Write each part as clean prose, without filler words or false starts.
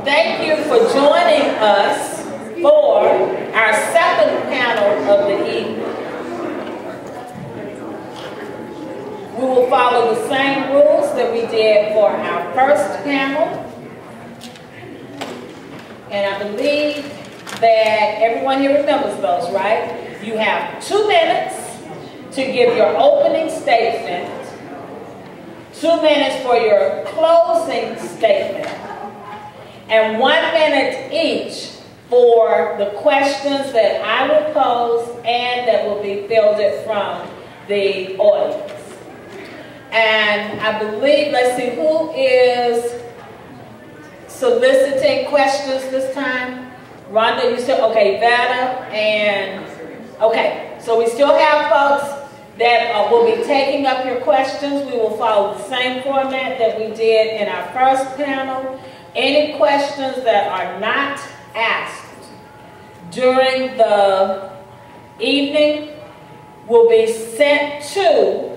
Thank you for joining us for our second panel of the evening. We will follow the same rules that we did for our first panel. And I believe that everyone here remembers those, right? You have 2 minutes to give your opening statement, 2 minutes for your closing statement, and 1 minute each for the questions that I will pose and that will be fielded from the audience. And I believe, let's see, who is soliciting questions this time? Rhonda, you still, okay, Vada, and, okay, so we still have folks that will be taking up your questions. We will follow the same format that we did in our first panel. Any questions that are not asked during the evening will be sent to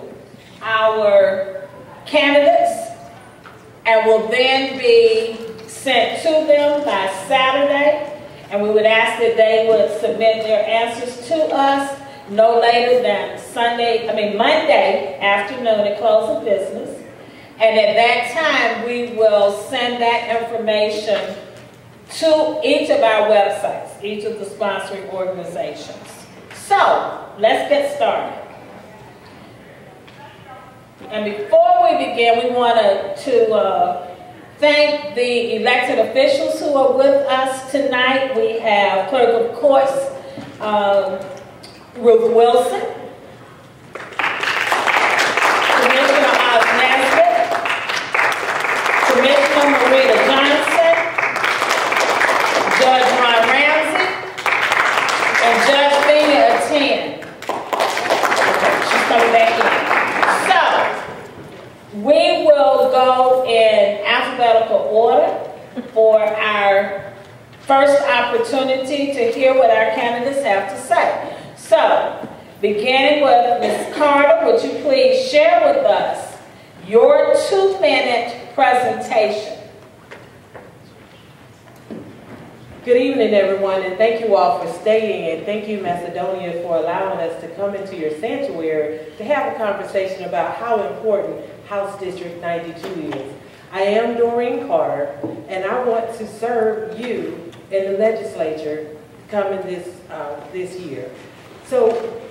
our candidates and will then be sent to them by Saturday. And we would ask that they would submit their answers to us no later than Monday afternoon at close of business. And at that time, we will send that information to each of our websites, each of the sponsoring organizations. So, let's get started. And before we begin, we wanted to thank the elected officials who are with us tonight. We have Clerk of Courts, Ruth Wilson, Commissioner Oz Nesbitt, Commissioner Marita Johnson, Judge Ron Ramsey, and Judge Bina Attend. She's coming back in. So, we will go in alphabetical order for our first opportunity to hear what our candidates have to say. So, beginning with Ms. Carter, would you please share with us your 2-minute presentation? Good evening, everyone, and thank you all for staying, and thank you, Macedonia, for allowing us to come into your sanctuary to have a conversation about how important House District 92 is. I am Doreen Carter, and I want to serve you in the legislature coming this year. So,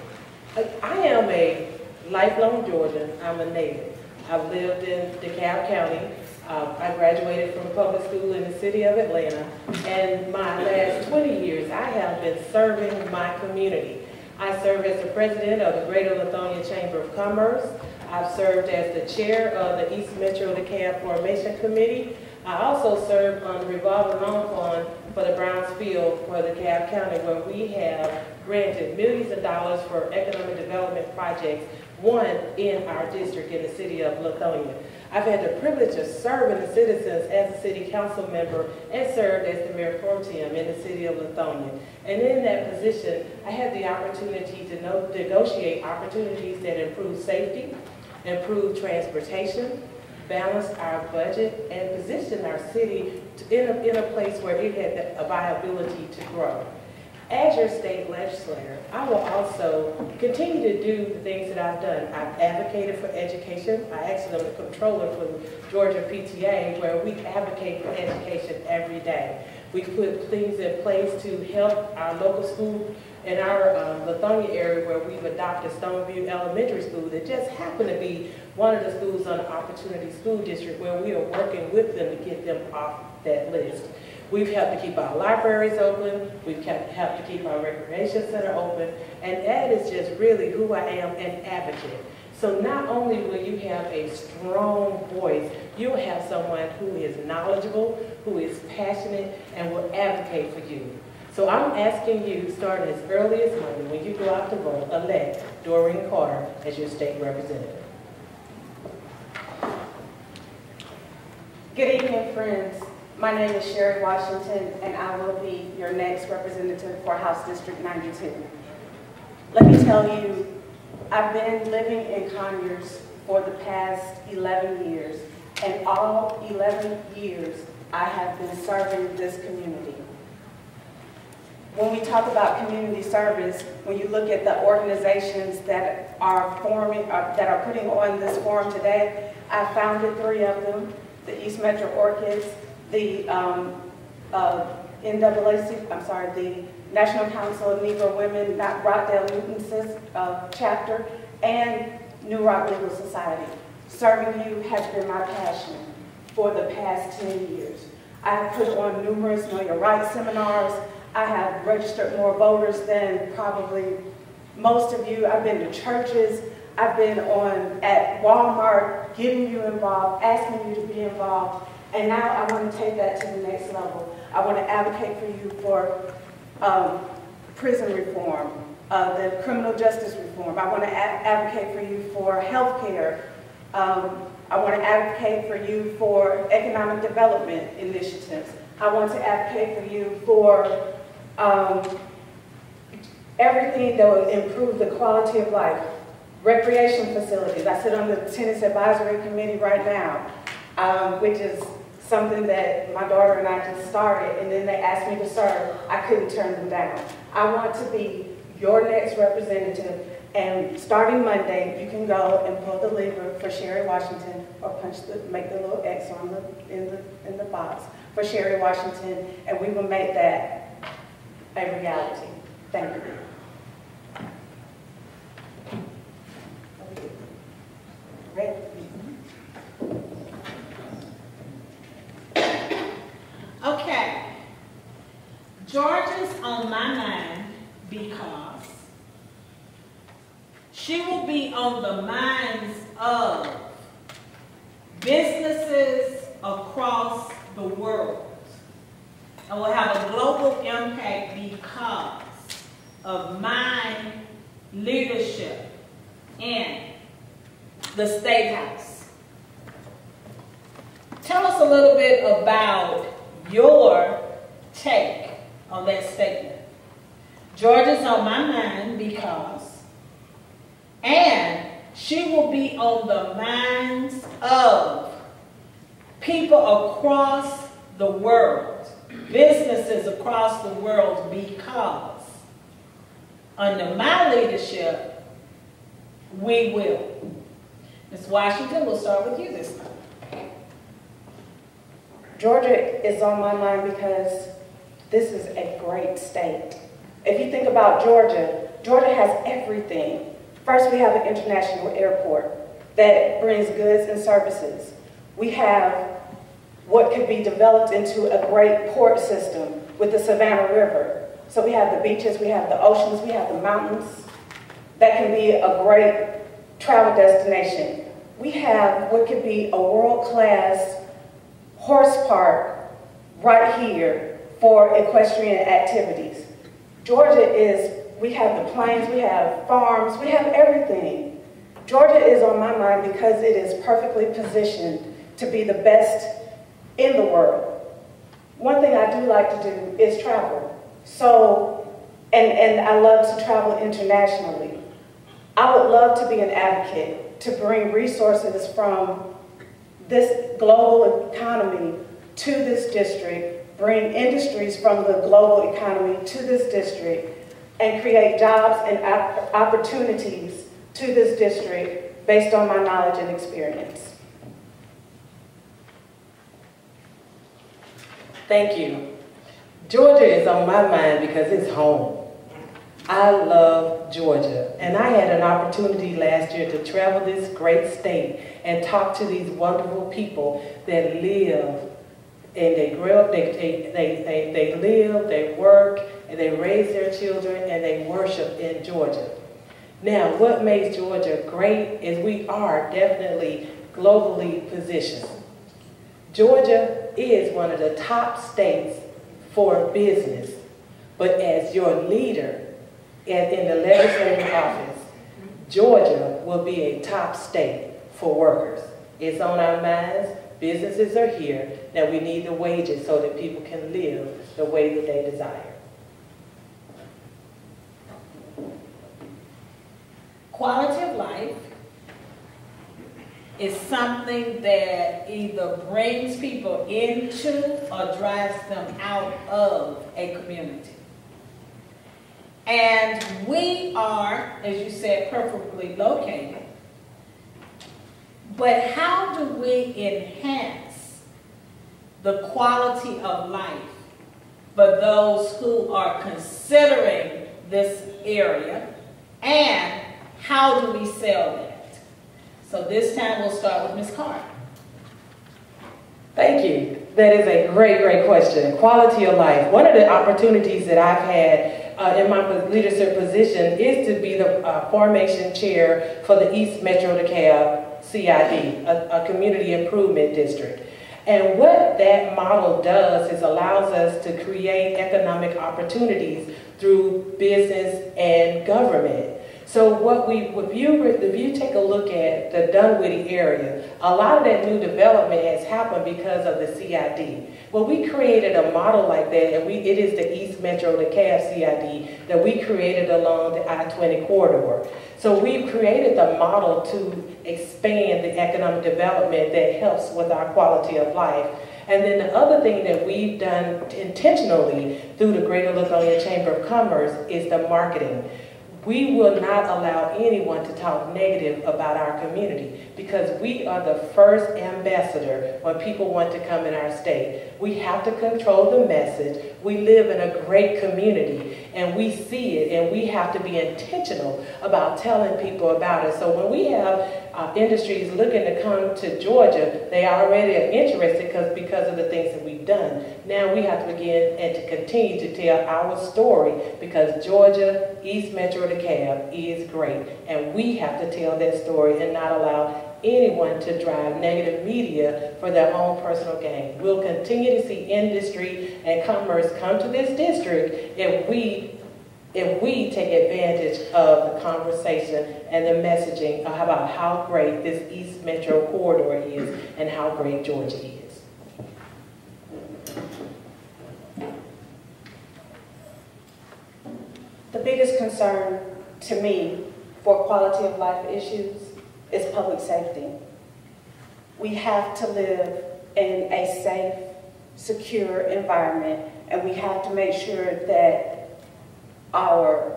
I am a lifelong Georgian. I'm a native. I've lived in DeKalb County. I graduated from public school in the city of Atlanta, and my last 20 years I have been serving my community. I serve as the president of the Greater Lithonia Chamber of Commerce. I've served as the chair of the East Metro DeKalb Formation Committee. I also serve on the revolving loan fund for the Brownsfield for DeKalb County, where we have granted millions of dollars for economic development projects, one in our district in the city of Lithonia. I've had the privilege of serving the citizens as a city council member and served as the mayor pro tem in the city of Lithonia. And in that position, I had the opportunity to negotiate opportunities that improve safety, improve transportation, balance our budget, and position our city in a place where it had a viability to grow. As your state legislator, I will also continue to do the things that I've done. I've advocated for education. I actually am the controller for Georgia PTA, where we advocate for education every day. We put things in place to help our local school in our Lithonia area, where we've adopted Stoneview Elementary School that just happened to be one of the schools on the Opportunity School District, where we are working with them to get them off that list. We've helped to keep our libraries open. We've helped to keep our recreation center open. And that is just really who I am, an advocate. So not only will you have a strong voice, you'll have someone who is knowledgeable, who is passionate, and will advocate for you. So I'm asking you, starting as early as Monday, when you go out to vote, elect Doreen Carter as your state representative. Good evening, friends. My name is Sherry Washington, and I will be your next representative for House District 92. Let me tell you, I've been living in Conyers for the past 11 years, and all 11 years, I have been serving this community. When we talk about community service, when you look at the organizations that are forming, that are putting on this forum today, I founded 3 of them: the East Metro Orchids, the NAAC, the National Council of Negro Women, Rockdale Newton chapter, and New Rock Legal Society. Serving you has been my passion for the past 10 years. I have put on numerous Know Your Rights seminars. I have registered more voters than probably most of you. I've been to churches. I've been at Walmart, getting you involved, asking you to be involved. And now I want to take that to the next level. I want to advocate for you for prison reform, the criminal justice reform. I want to advocate for you for health care. I want to advocate for you for economic development initiatives. I want to advocate for you for everything that will improve the quality of life. Recreation facilities. I sit on the Tennis Advisory Committee right now, which is something that my daughter and I just started, and then they asked me to serve. I couldn't turn them down. I want to be your next representative, and starting Monday, you can go and pull the lever for Sherry Washington, or make the little X on in the box for Sherry Washington, and we will make that a reality. Thank you. Ready? Okay. Georgia's on my mind because she will be on the minds of businesses across the world and will have a global impact because of my leadership in the State House. Tell us a little bit about your take on that statement. Georgia's on my mind because, and she will be on the minds of people across the world, businesses across the world, because under my leadership, we will. Ms. Washington, we'll start with you this time. Georgia is on my mind because this is a great state. If you think about Georgia, Georgia has everything. First, we have an international airport that brings goods and services. We have what could be developed into a great port system with the Savannah River. So we have the beaches, we have the oceans, we have the mountains. That can be a great travel destination. We have what could be a world-class horse park right here for equestrian activities. Georgia is, we have the plains, we have farms, we have everything. Georgia is on my mind because it is perfectly positioned to be the best in the world. One thing I do like to do is travel. So, and I love to travel internationally. I would love to be an advocate to bring resources from this global economy to this district, bring industries from the global economy to this district, and create jobs and opportunities to this district based on my knowledge and experience. Thank you. Georgia is on my mind because it's home. I love Georgia, and I had an opportunity last year to travel this great state and talk to these wonderful people that live and they grow up, they live, they work, and they raise their children, and they worship in Georgia. Now, what makes Georgia great is we are definitely globally positioned. Georgia is one of the top states for business, but as your leader in the legislative office, Georgia will be a top state for workers. It's on our minds. Businesses are here. Now we need the wages so that people can live the way that they desire. Quality of life is something that either brings people into or drives them out of a community. And we are, as you said, perfectly located. But how do we enhance the quality of life for those who are considering this area, and how do we sell that? So this time we'll start with Ms. Carter. Thank you. That is a great, great question. Quality of life. One of the opportunities that I've had in my leadership position is to be the formation chair for the East Metro DeKalb CID, a community improvement district. And what that model does is allows us to create economic opportunities through business and government. So if you take a look at the Dunwoody area, a lot of that new development has happened because of the CID. Well, we created a model like that, and it is the East Metro DeKalb CID that we created along the I-20 corridor. So we've created the model to expand the economic development that helps with our quality of life. And then the other thing that we've done intentionally through the Greater Lithonia Chamber of Commerce is the marketing. We will not allow anyone to talk negative about our community because we are the first ambassador when people want to come in our state. We have to control the message. We live in a great community and we see it, and we have to be intentional about telling people about it. So when we have industries looking to come to Georgia, they already are interested because of the things that we've done. Now we have to begin and to continue to tell our story because Georgia, East Metro DeKalb is great, and we have to tell that story and not allow anyone to drive negative media for their own personal gain. We'll continue to see industry and commerce come to this district if we take advantage of the conversation and the messaging about how great this East Metro corridor is and how great Georgia is. The biggest concern to me for quality of life issues is public safety. We have to live in a safe, secure environment, and we have to make sure that our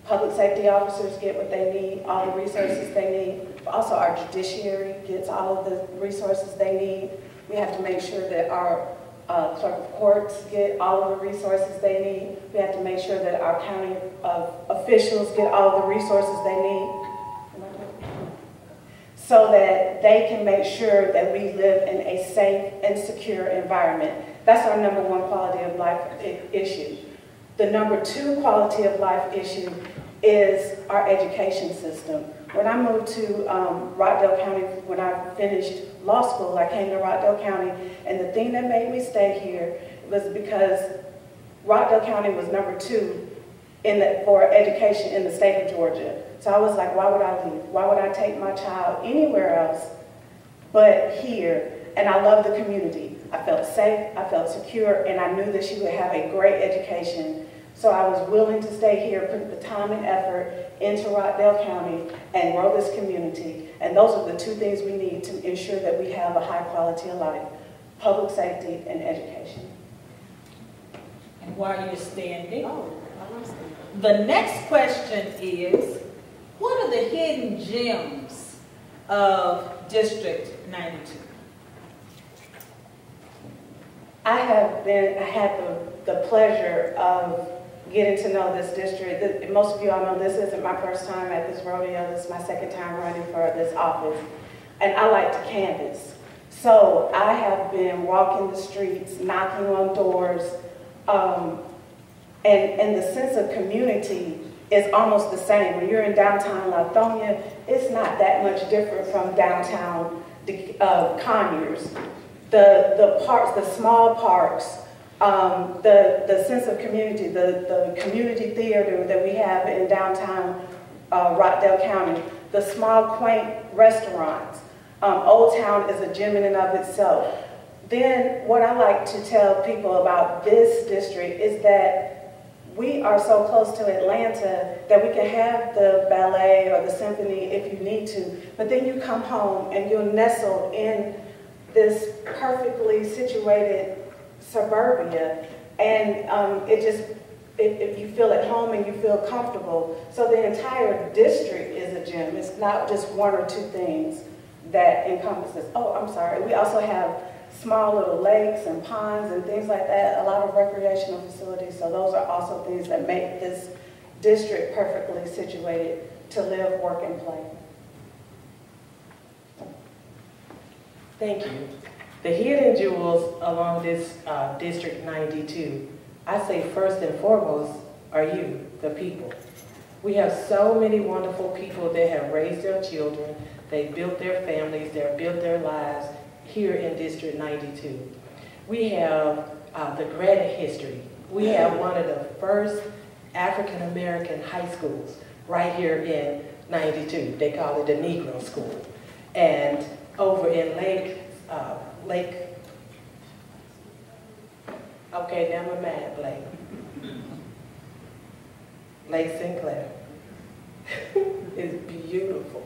public safety officers get what they need, all the resources they need. Also, our judiciary gets all of the resources they need. We have to make sure that our clerk of courts get all of the resources they need. We have to make sure that our county officials get all of the resources they need so that they can make sure that we live in a safe and secure environment. That's our number one quality of life issue. The number two quality of life issue is our education system. When I moved to Rockdale County, when I finished law school, I came to Rockdale County, and the thing that made me stay here was because Rockdale County was number two for education in the state of Georgia. So I was like, why would I leave? Why would I take my child anywhere else but here? And I love the community. I felt safe, I felt secure, and I knew that she would have a great education. So I was willing to stay here, put the time and effort into Rockdale County and grow this community. And those are the two things we need to ensure that we have a high quality of life: public safety and education. And while you're standing, the next question is, what are the hidden gems of District 92? I had the pleasure of getting to know this district. Most of you all know this isn't my first time at this rodeo. This is my second time running for this office. And I like to canvass. So I have been walking the streets, knocking on doors, and the sense of community is almost the same. When you're in downtown Lithonia, it's not that much different from downtown Conyers. The parks, the small parks, the sense of community, the community theater that we have in downtown Rockdale County, the small quaint restaurants. Old Town is a gem in and of itself. Then what I like to tell people about this district is that we are so close to Atlanta that we can have the ballet or the symphony if you need to, but then you come home and you're nestled in this perfectly situated suburbia, and you feel at home and you feel comfortable. So the entire district is a gym. It's not just one or two things that encompasses. Oh, I'm sorry. We also have small little lakes and ponds and things like that, a lot of recreational facilities. So those are also things that make this district perfectly situated to live, work, and play. Thank you. The hidden jewels along this District 92, I say first and foremost, are you, the people. We have so many wonderful people that have raised their children, they built their families, they built their lives here in District 92. We have the Granite history. We have one of the first African-American high schools right here in 92. They call it the Negro School. And over in okay, never mind, Lake Sinclair. It's beautiful.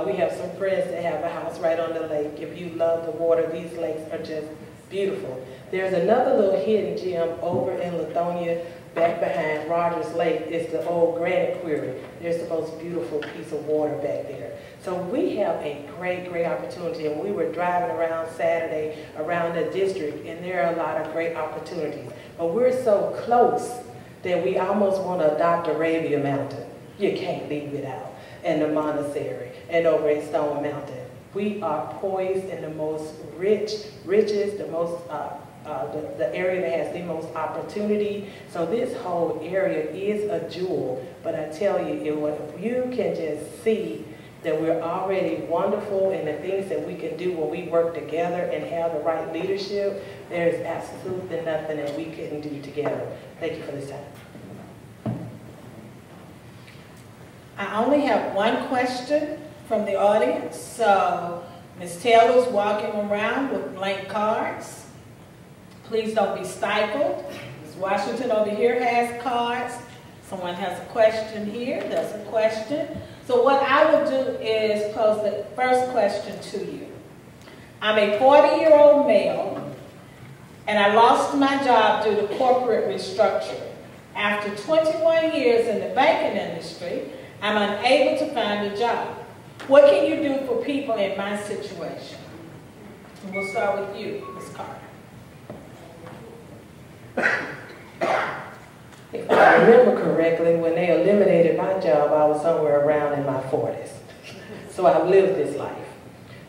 We have some friends that have a house right on the lake. If you love the water, these lakes are just beautiful. There's another little hidden gem over in Lithonia, back behind Rogers Lake. It's the old Granite Quarry. There's the most beautiful piece of water back there. So we have a great, great opportunity, and we were driving around Saturday around the district, and there are a lot of great opportunities. But we're so close that we almost want to adopt Arabia Mountain. You can't leave it out. And the Montessori, and over at Stone Mountain. We are poised in the most richest, the most, the area that has the most opportunity. So this whole area is a jewel, but I tell you, if you can just see that we're already wonderful in the things that we can do when we work together and have the right leadership, there's absolutely nothing that we couldn't do together. Thank you for this time. I only have one question from the audience. So Ms. Taylor's walking around with blank cards. Please don't be stifled. Ms. Washington over here has cards. Someone has a question here. There's a question. So what I will do is pose the first question to you. I'm a 40-year-old male, and I lost my job due to corporate restructuring. After 21 years in the banking industry, I'm unable to find a job. What can you do for people in my situation? And we'll start with you, Ms. Carter. If I remember correctly, when they eliminated my job, I was somewhere around in my 40s. So I've lived this life.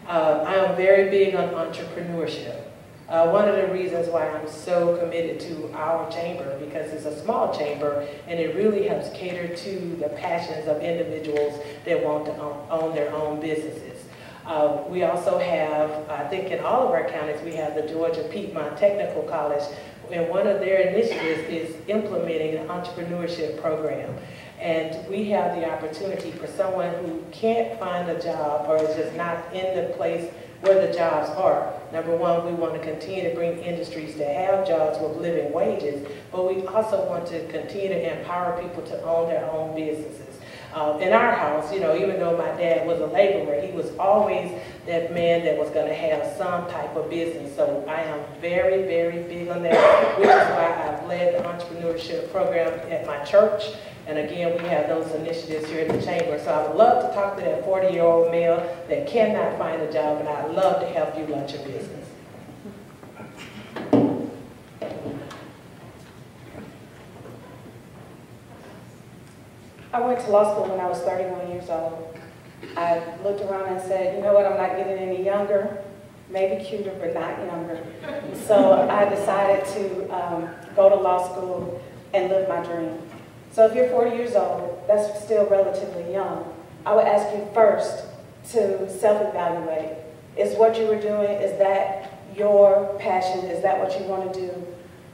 I am very big on entrepreneurship. One of the reasons why I'm so committed to our chamber, because it's a small chamber and it really helps cater to the passions of individuals that want to own their own businesses. We also have, I think in all of our counties, we have the Georgia Piedmont Technical College, and one of their initiatives is implementing an entrepreneurship program. And we have the opportunity for someone who can't find a job or is just not in the place where the jobs are. Number one, we want to continue to bring industries that have jobs with living wages, but we also want to continue to empower people to own their own businesses. In our house, you know, even though my dad was a laborer, he was always that man that was going to have some type of business. So I am very, very big on that, which is why I've led the entrepreneurship program at my church. And again, we have those initiatives here in the chamber. So I would love to talk to that 40-year-old male that cannot find a job, and I'd love to help you launch your business. I went to law school when I was 31 years old. I looked around and said, you know what, I'm not getting any younger, maybe cuter, but not younger. So I decided to go to law school and live my dream. So if you're 40 years old, that's still relatively young. I would ask you first to self-evaluate. Is what you were doing, is that your passion? Is that what you want to do?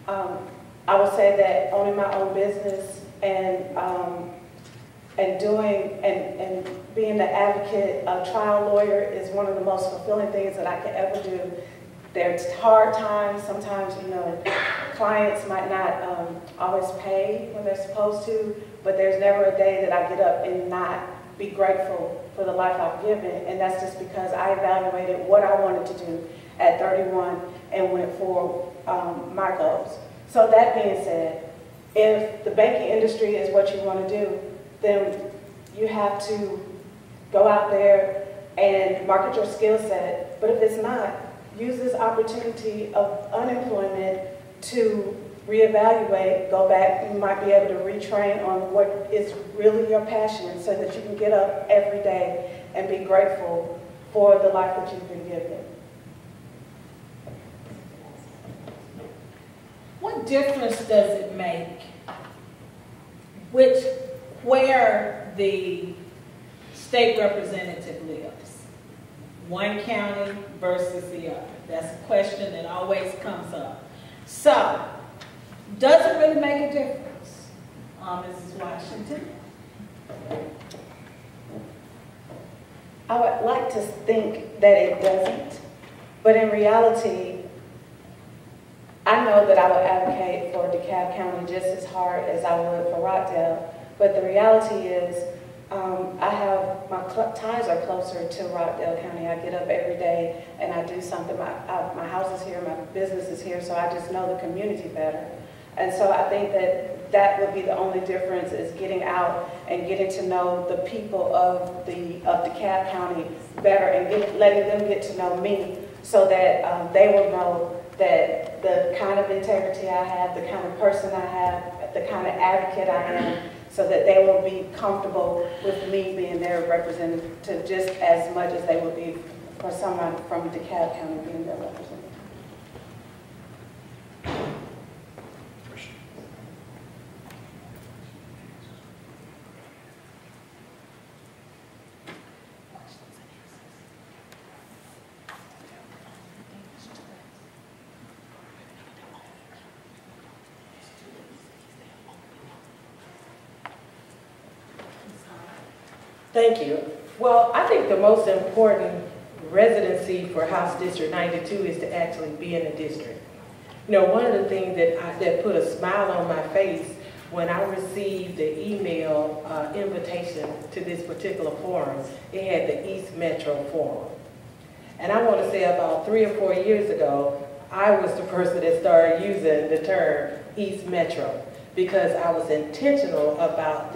I would say that owning my own business and being the advocate, a trial lawyer is one of the most fulfilling things that I could ever do. There's hard times. Sometimes, you know, clients might not always pay when they're supposed to, but there's never a day that I get up and not be grateful for the life I've given. And that's just because I evaluated what I wanted to do at 31 and went for my goals. So that being said, if the banking industry is what you want to do, then you have to go out there and market your skill set. But if it's not, use this opportunity of unemployment to reevaluate, go back. You might be able to retrain on what is really your passion so that you can get up every day and be grateful for the life that you've been given. What difference does it make where the state representative lives? One county versus the other. That's a question that always comes up. So, does it really make a difference, Mrs. Washington? I would like to think that it doesn't, but in reality, I know that I would advocate for DeKalb County just as hard as I would for Rockdale, but the reality is my ties are closer to Rockdale County. I get up every day and I do something. My house is here, my business is here, so I just know the community better. And so I think that would be the only difference, is getting out and getting to know the people of DeKalb County better and letting them get to know me, so that they will know that the kind of integrity I have, the kind of person I have, the kind of advocate I am, so that they will be comfortable with me being their representative just as much as they would be for someone from DeKalb County being their representative. Thank you. Well, I think the most important residency for House District 92 is to actually be in the district. You know, one of the things that put a smile on my face when I received the email invitation to this particular forum, it had the East Metro Forum. And I want to say about 3 or 4 years ago, I was the person that started using the term East Metro, because I was intentional about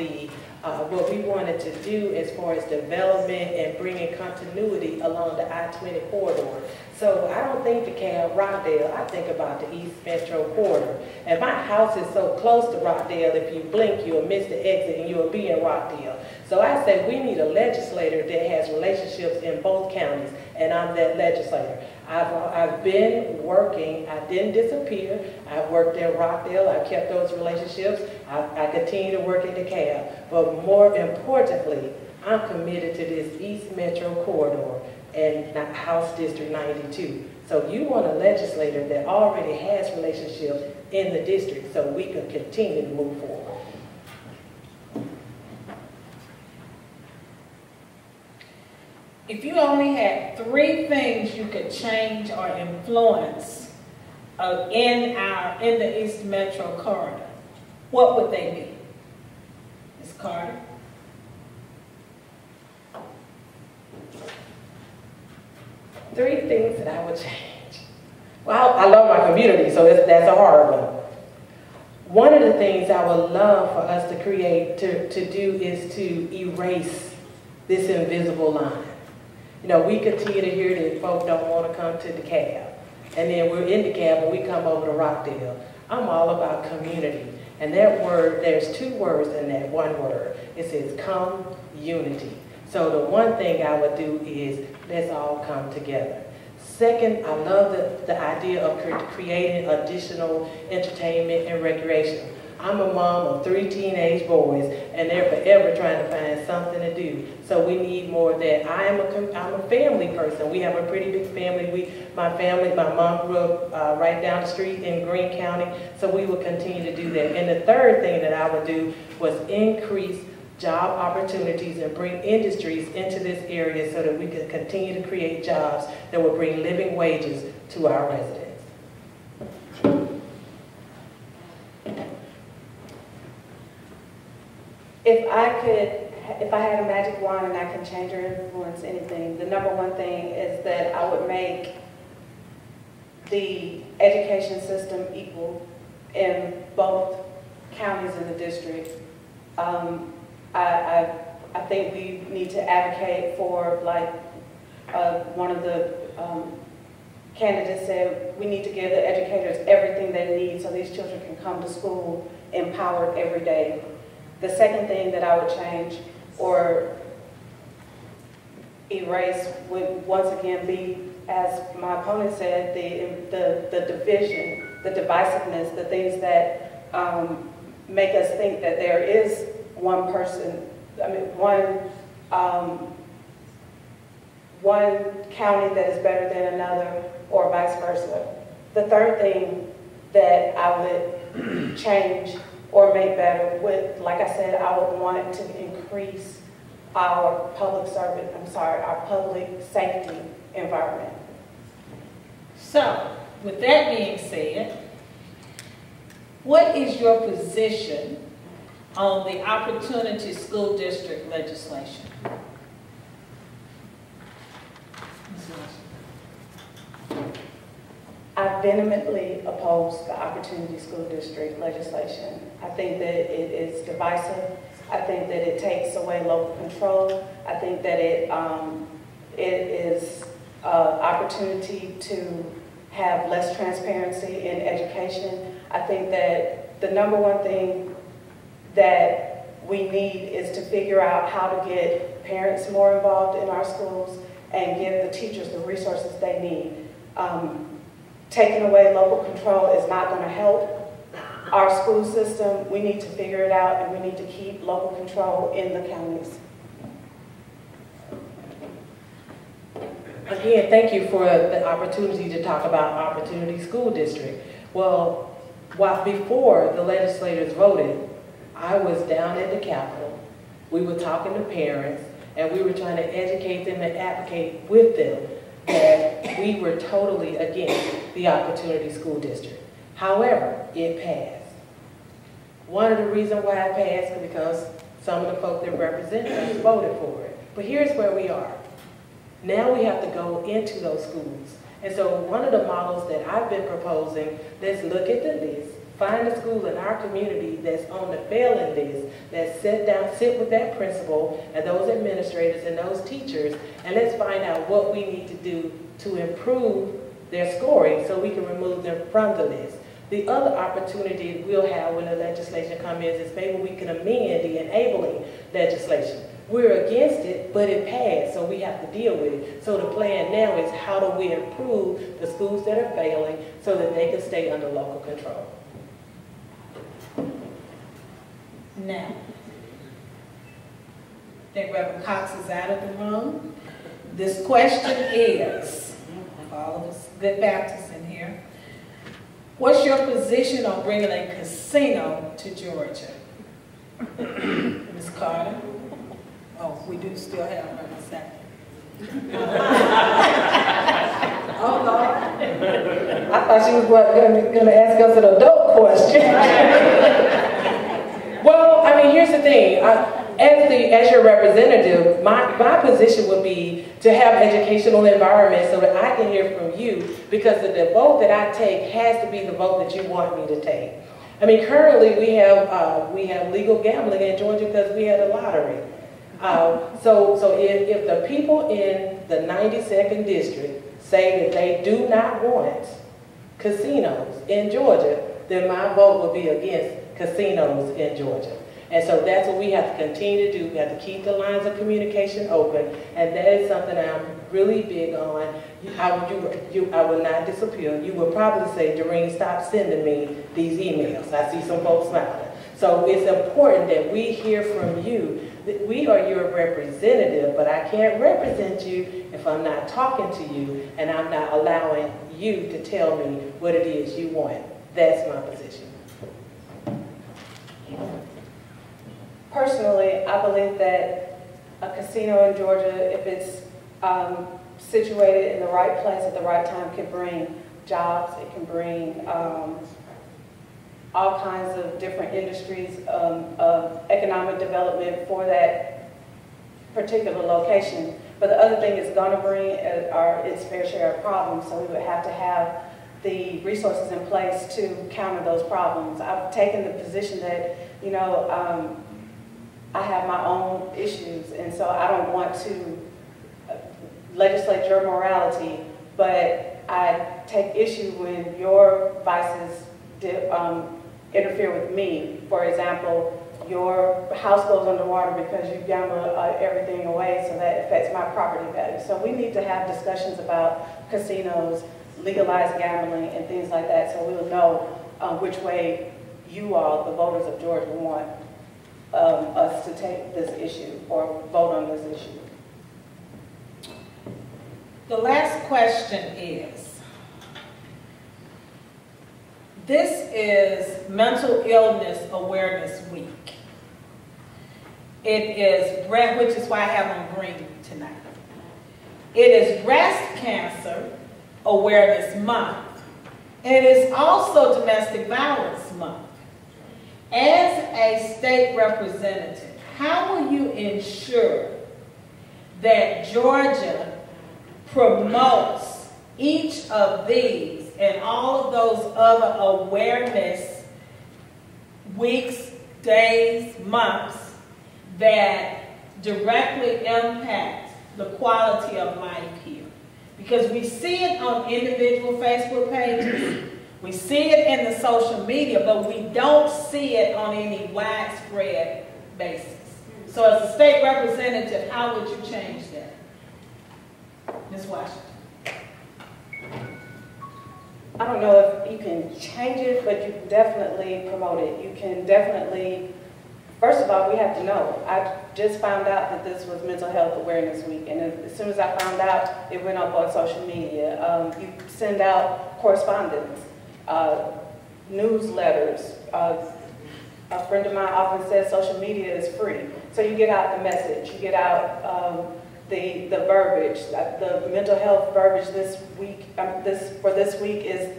what we wanted to do as far as development and bringing continuity along the I-20 corridor. So I don't think DeKalb, Rockdale, I think about the East Metro corridor. And my house is so close to Rockdale, if you blink, you'll miss the exit and you'll be in Rockdale. So I say we need a legislator that has relationships in both counties, and I'm that legislator. I've been working, I didn't disappear. I worked in Rockdale, I kept those relationships. I continue to work in DeKalb. But more importantly, I'm committed to this East Metro corridor and House District 92. So you want a legislator that already has relationships in the district so we can continue to move forward. If you only had 3 things you could change or influence in the East Metro corridor, what would they be? Ms. Carter? Three things that I would change. Well, I love my community, so that's a hard one. One of the things I would love for us to create, to do, is to erase this invisible line. You know, we continue to hear that folks don't want to come to DeKalb. And then we're in DeKalb and we come over to Rockdale. I'm all about community. And that word, there's 2 words in that one word. It says come unity. So the one thing I would do is let's all come together. Second, I love the idea of creating additional entertainment and recreation. I'm a mom of 3 teenage boys, and they're forever trying to find something to do. So we need more of that. I'm a family person. We have a pretty big family. My mom grew up right down the street in Greene County, so we will continue to do that. And the third thing that I would do was increase job opportunities and bring industries into this area so that we can continue to create jobs that will bring living wages to our residents. If I had a magic wand and I can change or influence anything, the number one thing is that I would make the education system equal in both counties in the district. I think we need to advocate for, like one of the candidates said, we need to give the educators everything they need so these children can come to school empowered every day. The second thing that I would change or erase would once again be, as my opponent said, the division, the divisiveness, the things that make us think that there is one person, one county that is better than another, or vice versa. The third thing that I would change or make better would, like I said, I would want to increase our public safety environment. So, with that being said, what is your position on the Opportunity School District legislation? I vehemently oppose the Opportunity School District legislation. I think that it is divisive. I think that it takes away local control. I think that it is opportunity to have less transparency in education. I think that the number one thing that we need is to figure out how to get parents more involved in our schools and give the teachers the resources they need. Taking away local control is not going to help our school system. We need to figure it out, and we need to keep local control in the counties. Again, thank you for the opportunity to talk about Opportunity School District. Well, before the legislators voted, I was down at the Capitol. We were talking to parents, and we were trying to educate them and advocate with them that we were totally against the Opportunity School District. However, it passed. One of the reasons why it passed is because some of the folks that represent us voted for it. But here's where we are. Now we have to go into those schools. And so one of the models that I've been proposing, let's look at the list, find a school in our community that's on the failing list, that sit with that principal and those administrators and those teachers, and let's find out what we need to do to improve their scoring so we can remove them from the list. The other opportunity we'll have when the legislation comes is maybe we can amend the enabling legislation. We're against it, but it passed, so we have to deal with it. So the plan now is how do we improve the schools that are failing so that they can stay under local control. Now, I think Reverend Cox is out of the room. This question is, all of us good Baptists in here, what's your position on bringing a casino to Georgia? Ms. Carter? Oh, we do still have Reverend Sackler. Oh, Lord. I thought she was going to ask us an adult question. Well, I mean, here's the thing. As your representative, my position would be to have educational environment so that I can hear from you, because the vote that I take has to be the vote that you want me to take. I mean, currently we have legal gambling in Georgia because we had a lottery. So if the people in the 92nd district say that they do not want casinos in Georgia, then my vote will be against casinos in Georgia. And so that's what we have to continue to do. We have to keep the lines of communication open, and that is something I'm really big on. I will not disappear. You will probably say, Doreen, stop sending me these emails. I see some folks smiling. So it's important that we hear from you. We are your representative, but I can't represent you if I'm not talking to you and I'm not allowing you to tell me what it is you want. That's my position. Personally, I believe that a casino in Georgia, if it's situated in the right place at the right time, can bring jobs. It can bring all kinds of different industries of economic development for that particular location. But the other thing it's going to bring are its fair share of problems, so we would have to have the resources in place to counter those problems. I've taken the position that, you know, I have my own issues, and so I don't want to legislate your morality, but I take issue when your vices interfere with me. For example, your house goes underwater because you gamble everything away, so that affects my property value. So we need to have discussions about casinos, legalized gambling, and things like that, so we'll know which way you all, the voters of Georgia, want us to take this issue or vote on this issue. The last question is, this is Mental Illness Awareness Week. It is, which is why I have on green tonight. It is Breast Cancer Awareness Month. And it is also Domestic Violence Month. As a state representative, how will you ensure that Georgia promotes each of these and all of those other awareness weeks, days, months that directly impact the quality of life here? Because we see it on individual Facebook pages, we see it in the social media, but we don't see it on any widespread basis. So as a state representative, how would you change that? Ms. Washington. I don't know if you can change it, but you can definitely promote it. You can definitely, first of all, we have to know. I just found out that this was Mental Health Awareness Week, and as soon as I found out, it went up on social media. You send out correspondence, newsletters. A friend of mine often says social media is free. So you get out the message, you get out the verbiage. The mental health verbiage this week, for this week is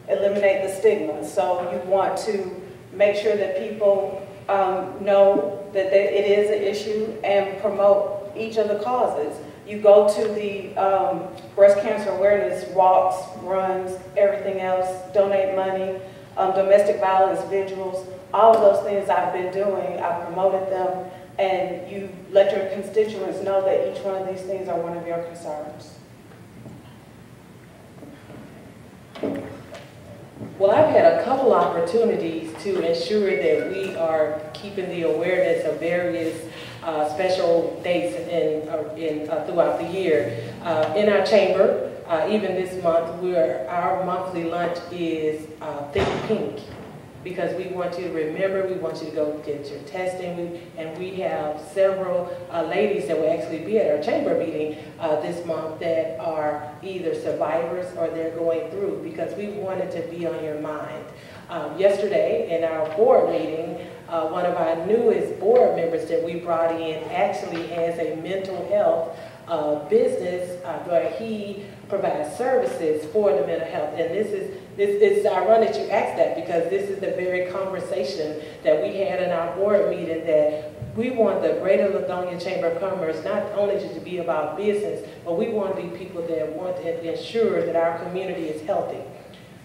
eliminate the stigma. So you want to make sure that people know that it is an issue and promote each of the causes. You go to the breast cancer awareness walks, runs, everything else, donate money, domestic violence vigils, all of those things I've been doing, I've promoted them, and you let your constituents know that each one of these things are one of your concerns. Well, I've had a couple opportunities to ensure that we are keeping the awareness of various special dates throughout the year. In our chamber, even this month, our monthly lunch is Think Pink, because we want you to remember, we want you to go get your testing, and we have several ladies that will actually be at our chamber meeting this month that are either survivors or they're going through, because we wanted to be on your mind. Yesterday in our board meeting, one of our newest board members that we brought in actually has a mental health business where he provides services for the mental health, and it's ironic that you asked that, because this is the very conversation that we had in our board meeting, that we want the Greater Lithonia Chamber of Commerce not only just to be about business, but we want to be people that want to ensure that our community is healthy.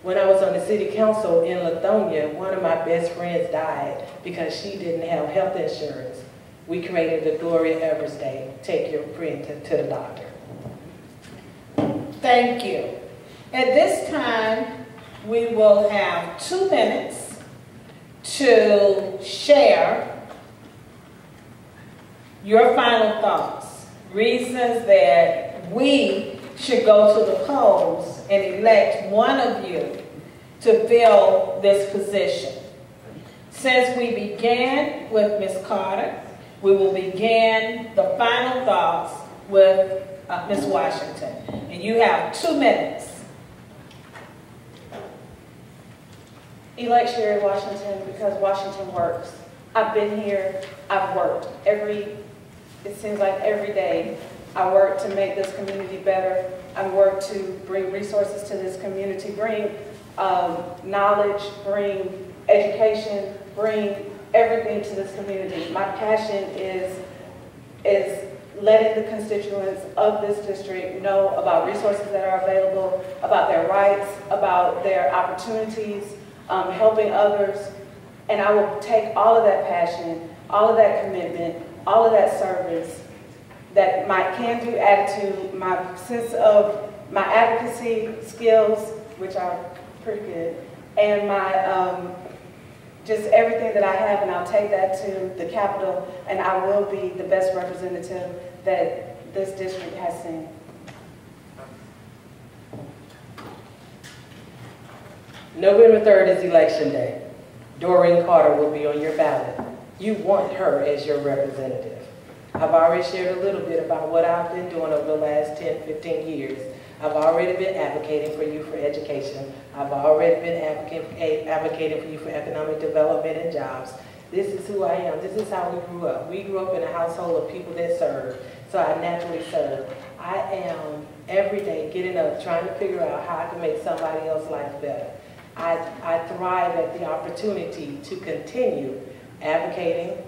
When I was on the city council in Lithonia, one of my best friends died because she didn't have health insurance. We created the Gloria Evers Day, take your friend to the doctor. Thank you. At this time, we will have 2 minutes to share your final thoughts, reasons that we should go to the polls and elect one of you to fill this position. Since we began with Ms. Carter, we will begin the final thoughts with Ms. Washington. And you have 2 minutes. Elect Sherry Washington because Washington works. I've been here, I've worked. It seems like every day I work to make this community better. I work to bring resources to this community, bring knowledge, bring education, bring everything to this community. My passion is letting the constituents of this district know about resources that are available, about their rights, about their opportunities, helping others. And I will take all of that passion, all of that commitment, all of that service, that my can-do attitude, my sense of my advocacy skills, which are pretty good, and my just everything that I have, and I'll take that to the Capitol, and I will be the best representative that this district has seen. November 3rd is Election Day. Doreen Carter will be on your ballot. You want her as your representative. I've already shared a little bit about what I've been doing over the last 10, 15 years. I've already been advocating for you for education. I've already been advocating for you for economic development and jobs. This is who I am. This is how we grew up. We grew up in a household of people that serve, so I naturally serve. I am every day getting up, trying to figure out how I can make somebody else's life better. I thrive at the opportunity to continue advocating,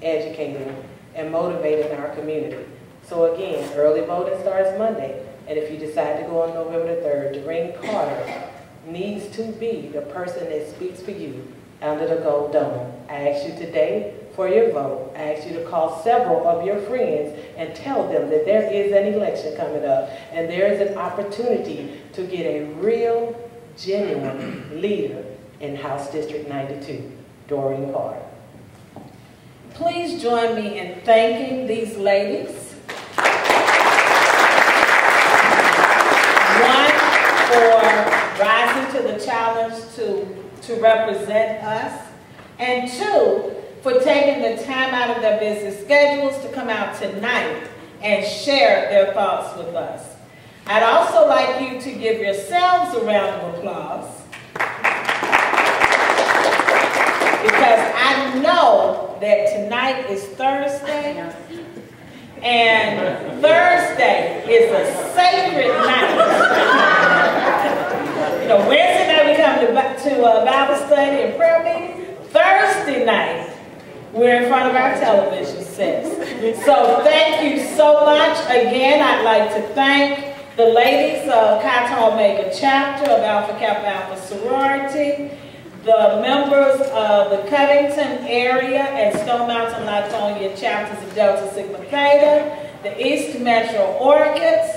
educating, and motivating our community. So again, early voting starts Monday. And if you decide to go on November the 3rd, Doreen Carter needs to be the person that speaks for you under the gold dome. I ask you today for your vote. I ask you to call several of your friends and tell them that there is an election coming up and there is an opportunity to get a real, genuine leader in House District 92, Doreen Carter. Please join me in thanking these ladies. One, for rising to the challenge to represent us. And two, for taking the time out of their busy schedules to come out tonight and share their thoughts with us. I'd also like you to give yourselves a round of applause, because I know that tonight is Thursday, and Thursday is a sacred night. You know, Wednesday night we come to Bible study and prayer meeting. Thursday night, we're in front of our television sets. So thank you so much. Again, I'd like to thank the ladies of Chi Omega chapter of Alpha Kappa Alpha sorority, the members of the Covington area and Stone Mountain Latonia chapters of Delta Sigma Theta, the East Metro Orchids,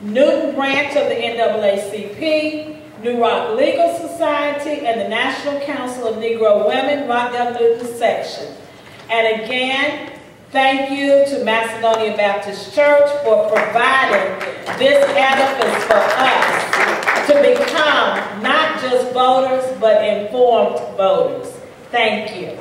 Newton branch of the NAACP, New Rock Legal Society, and the National Council of Negro Women, Rockdale Newton section. And again, thank you to Macedonia Baptist Church for providing this edifice for us to become not just voters, but informed voters. Thank you.